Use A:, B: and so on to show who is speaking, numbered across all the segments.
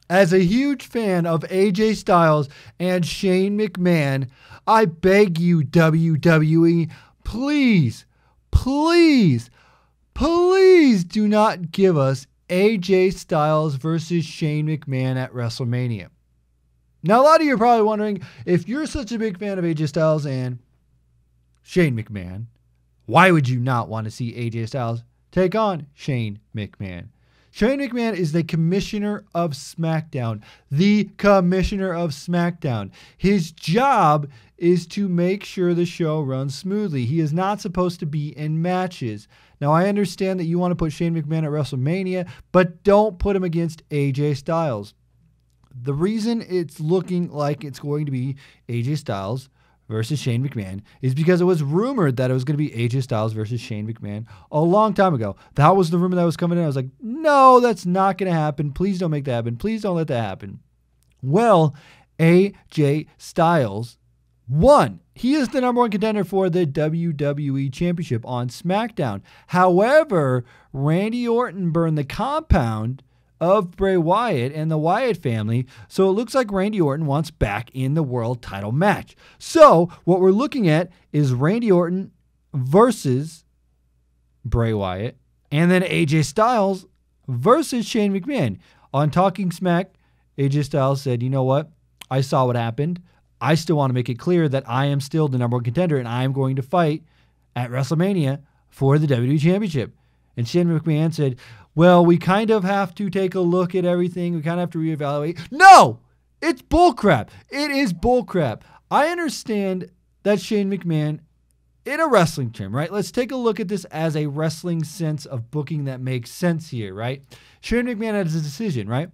A: As a huge fan of AJ Styles and Shane McMahon, I beg you, WWE, please, please, please do not give us AJ Styles versus Shane McMahon at WrestleMania. Now, a lot of you are probably wondering, if you're such a big fan of AJ Styles and Shane McMahon, why would you not want to see AJ Styles take on Shane McMahon? Shane McMahon is the commissioner of SmackDown. The commissioner of SmackDown. His job is to make sure the show runs smoothly. He is not supposed to be in matches. Now, I understand that you want to put Shane McMahon at WrestleMania, but don't put him against AJ Styles. The reason it's looking like it's going to be AJ Styles versus Shane McMahon is because it was rumored that it was going to be AJ Styles versus Shane McMahon a long time ago. That was the rumor that was coming in. I was like, no, that's not going to happen. Please don't make that happen. Please don't let that happen. Well, AJ Styles won. He is the #1 contender for the WWE Championship on SmackDown. However, Randy Orton burned the compound of Bray Wyatt and the Wyatt family, so it looks like Randy Orton wants back in the world title match. So what we're looking at is Randy Orton versus Bray Wyatt, and then AJ Styles versus Shane McMahon. On Talking Smack, AJ Styles said, you know what? I saw what happened. I still want to make it clear that I am still the #1 contender, and I am going to fight at WrestleMania for the WWE Championship. And Shane McMahon said, well, we kind of have to take a look at everything. We kind of have to reevaluate. No! It's bullcrap. It is bullcrap. I understand that Shane McMahon, in a wrestling term, right? Let's take a look at this as a wrestling sense of booking that makes sense here, right? Shane McMahon has a decision, right?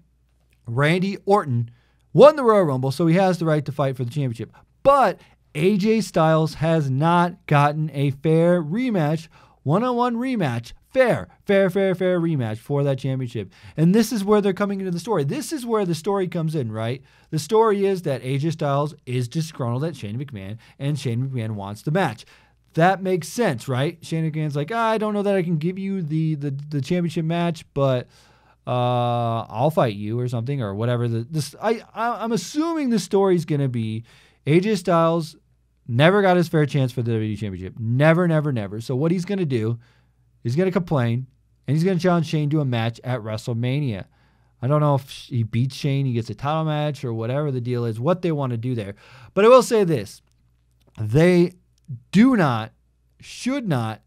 A: Randy Orton won the Royal Rumble, so he has the right to fight for the championship. But AJ Styles has not gotten a fair rematch, one-on-one rematch, fair rematch for that championship. And this is where they're coming into the story. This is where the story comes in, right? The story is that AJ Styles is disgruntled at Shane McMahon, and Shane McMahon wants the match. That makes sense, right? Shane McMahon's like, I don't know that I can give you the championship match, but I'll fight you or something or whatever. I'm assuming the story's going to be AJ Styles never got his fair chance for the WWE Championship. Never. So what he's going to do, he's going to complain, and he's going to challenge Shane to a match at WrestleMania. I don't know if he beats Shane, he gets a title match or whatever the deal is, what they want to do there. But I will say this. They should not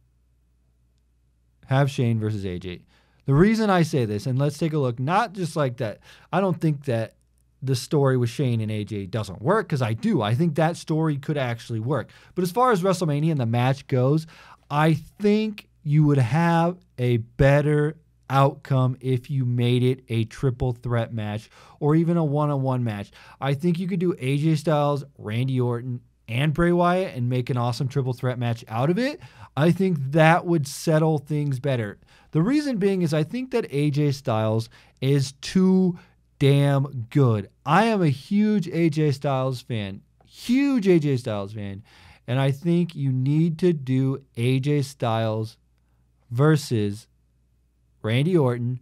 A: have Shane versus AJ. The reason I say this, and let's take a look, not just like that, I don't think that the story with Shane and AJ doesn't work, because I do. I think that story could actually work. But as far as WrestleMania and the match goes, I think you would have a better outcome if you made it a triple threat match or even a one-on-one match. I think you could do AJ Styles, Randy Orton, and Bray Wyatt and make an awesome triple threat match out of it. I think that would settle things better. The reason being is I think that AJ Styles is too damn good. I am a huge AJ Styles fan. And I think you need to do AJ Styles versus Randy Orton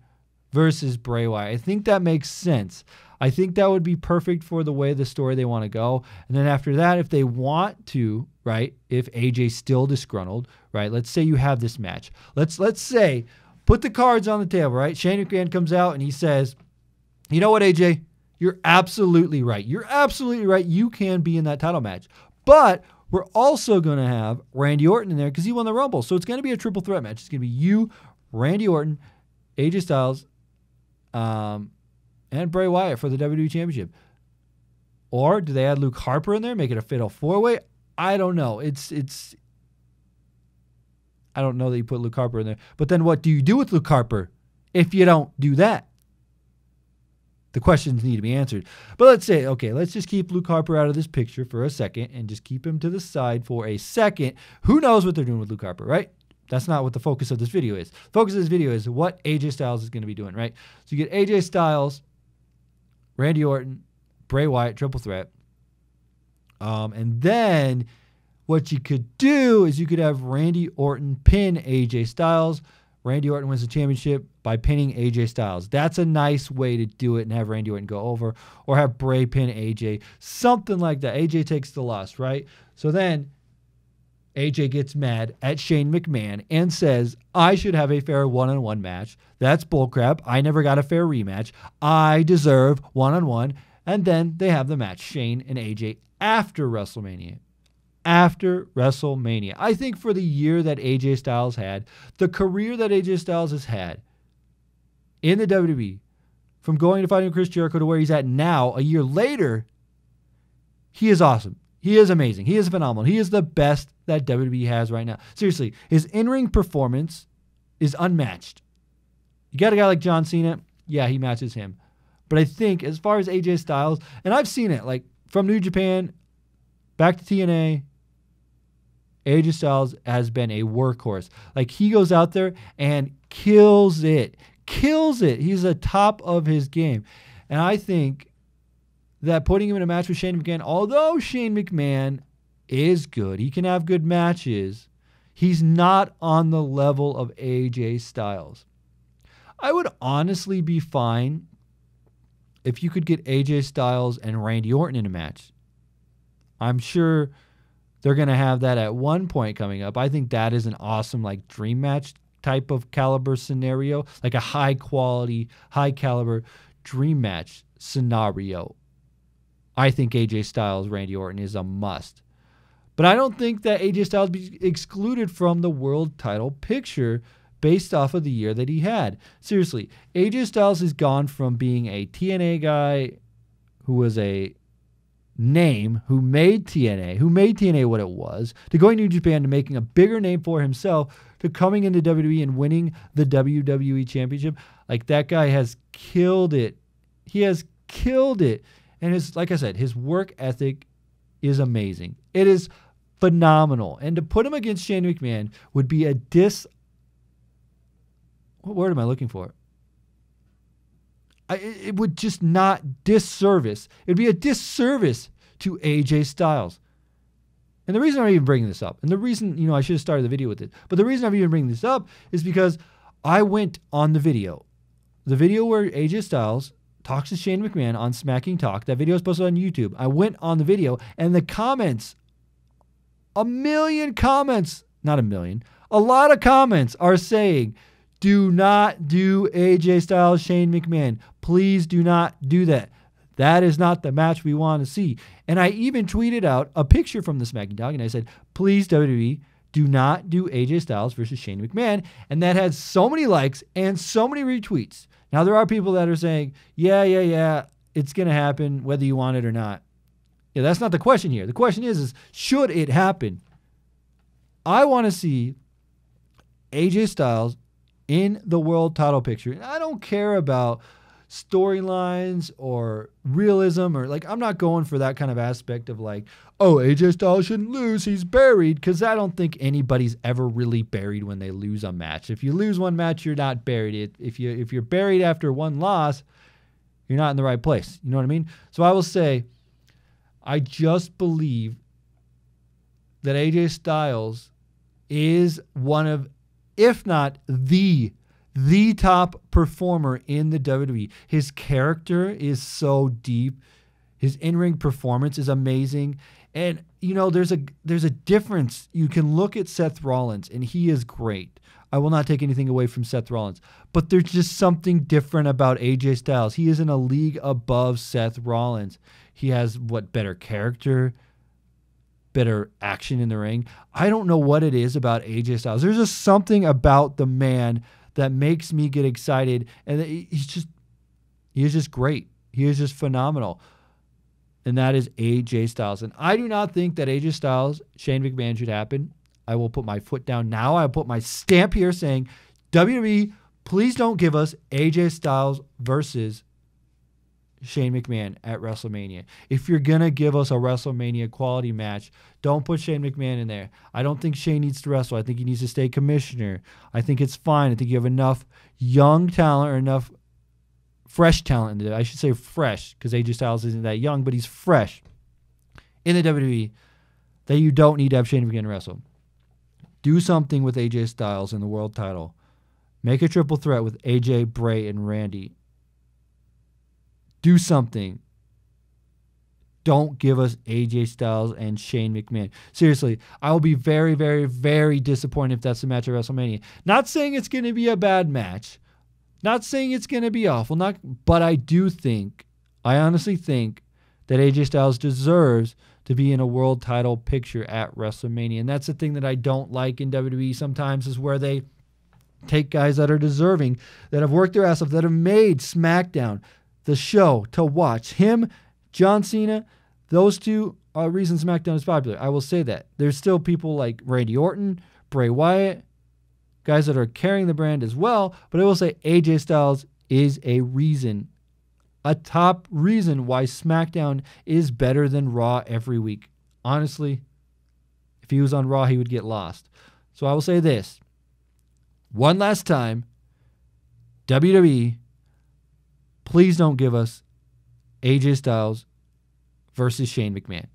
A: versus Bray Wyatt. I think that makes sense. I think that would be perfect for the way the story they want to go. And then after that, if they want to, right, if AJ's still disgruntled, right, let's say you have this match. Let's say, put the cards on the table, right? Shane McMahon comes out and he says, you know what, AJ? You're absolutely right. You're absolutely right. You can be in that title match. But we're also going to have Randy Orton in there because he won the Rumble. So it's going to be a triple threat match. It's going to be you, Randy Orton, AJ Styles, and Bray Wyatt for the WWE Championship. Or do they add Luke Harper in there, make it a fatal four-way? I don't know. I don't know that you put Luke Harper in there. But then what do you do with Luke Harper if you don't do that? The questions need to be answered. But let's say, okay, let's just keep Luke Harper out of this picture for a second and just keep him to the side for a second. Who knows what they're doing with Luke Harper, right? That's not what the focus of this video is. The focus of this video is what AJ Styles is going to be doing, right? So you get AJ Styles, Randy Orton, Bray Wyatt, triple threat. And then what you could do is you could have Randy Orton pin AJ Styles. Randy Orton wins the championship by pinning AJ Styles. That's a nice way to do it and have Randy Orton go over, or have Bray pin AJ. Something like that. AJ takes the loss, right? So then AJ gets mad at Shane McMahon and says, I should have a fair one-on-one match. That's bullcrap. I never got a fair rematch. I deserve one-on-one. And then they have the match, Shane and AJ, after WrestleMania. After WrestleMania. I think for the year that AJ Styles had, the career that AJ Styles has had in the WWE, from going to fighting Chris Jericho to where he's at now, a year later, he is awesome. He is amazing. He is phenomenal. He is the best that WWE has right now. Seriously, his in-ring performance is unmatched. You got a guy like John Cena, yeah, he matches him. But I think as far as AJ Styles, and I've seen it, like from New Japan back to TNA, AJ Styles has been a workhorse. Like, he goes out there and kills it. Kills it. He's the top of his game. And I think that putting him in a match with Shane McMahon, although Shane McMahon is good, he can have good matches, he's not on the level of AJ Styles. I would honestly be fine if you could get AJ Styles and Randy Orton in a match. I'm sure they're going to have that at one point coming up. I think that is an awesome, like, dream match type of caliber scenario, like a high quality, high caliber dream match scenario. I think AJ Styles, Randy Orton is a must. But I don't think that AJ Styles be excluded from the world title picture based off of the year that he had. Seriously, AJ Styles has gone from being a TNA guy who was a name, who made TNA what it was, to going to Japan, to making a bigger name for himself, to coming into WWE and winning the WWE Championship. Like, that guy has killed it. He has killed it. And like I said, his work ethic is amazing. It is phenomenal. And to put him against Shane McMahon would be a what word am I looking for? It would just not disservice. It would be a disservice to AJ Styles. And the reason I'm even bringing this up, and the reason, I should have started the video with it, but the reason I'm even bringing this up is because I went on the video where AJ Styles talks to Shane McMahon on Smacking Talk. That video is posted on YouTube. I went on the video, and the comments, a lot of comments are saying, do not do AJ Styles, Shane McMahon. Please do not do that. That is not the match we want to see. And I even tweeted out a picture from the Smacking Talk, and I said, please, WWE, do not do AJ Styles versus Shane McMahon. And that had so many likes and so many retweets. Now, there are people that are saying, yeah, it's going to happen whether you want it or not. Yeah, that's not the question here. The question is should it happen? I want to see AJ Styles in the world title picture. And I don't care about storylines or realism, or I'm not going for that kind of aspect of AJ Styles shouldn't lose, he's buried, because I don't think anybody's ever really buried when they lose a match. If you lose one match, you're not buried. If you're buried after one loss, you're not in the right place. You know what I mean? So I will say, I just believe that AJ Styles is one of, if not the top performer in the WWE. His character is so deep. His in-ring performance is amazing. And, there's a difference. You can look at Seth Rollins, and he is great. I will not take anything away from Seth Rollins. But there's just something different about AJ Styles. He is in a league above Seth Rollins. He has, better character, better action in the ring. I don't know what it is about AJ Styles. There's just something about the man that makes me get excited. And he is just great. He is just phenomenal. And that is AJ Styles. And I do not think that AJ Styles, Shane McMahon should happen. I will put my foot down now. I will put my stamp here saying, WWE, please don't give us AJ Styles versus Shane McMahon at WrestleMania. If you're going to give us a WrestleMania quality match, don't put Shane McMahon in there. I don't think Shane needs to wrestle. I think he needs to stay commissioner. I think it's fine. I think you have enough young talent, or enough fresh talent. I should say fresh, because AJ Styles isn't that young, but he's fresh in the WWE, that you don't need to have Shane McMahon wrestle. Do something with AJ Styles in the world title. Make a triple threat with AJ, Bray, and Randy. Do something. Don't give us AJ Styles and Shane McMahon. Seriously, I will be very, very, very disappointed if that's the match at WrestleMania. Not saying it's going to be a bad match. Not saying it's going to be awful. But I honestly think that AJ Styles deserves to be in a world title picture at WrestleMania. And that's the thing that I don't like in WWE sometimes, is where they take guys that are deserving, that have worked their ass off, that have made SmackDown the show to watch. Him, John Cena, those two are reasons SmackDown is popular. I will say that. There's still people like Randy Orton, Bray Wyatt, guys that are carrying the brand as well. But I will say AJ Styles is a top reason why SmackDown is better than Raw every week. Honestly, if he was on Raw, he would get lost. So I will say this. One last time, WWE, please don't give us AJ Styles versus Shane McMahon.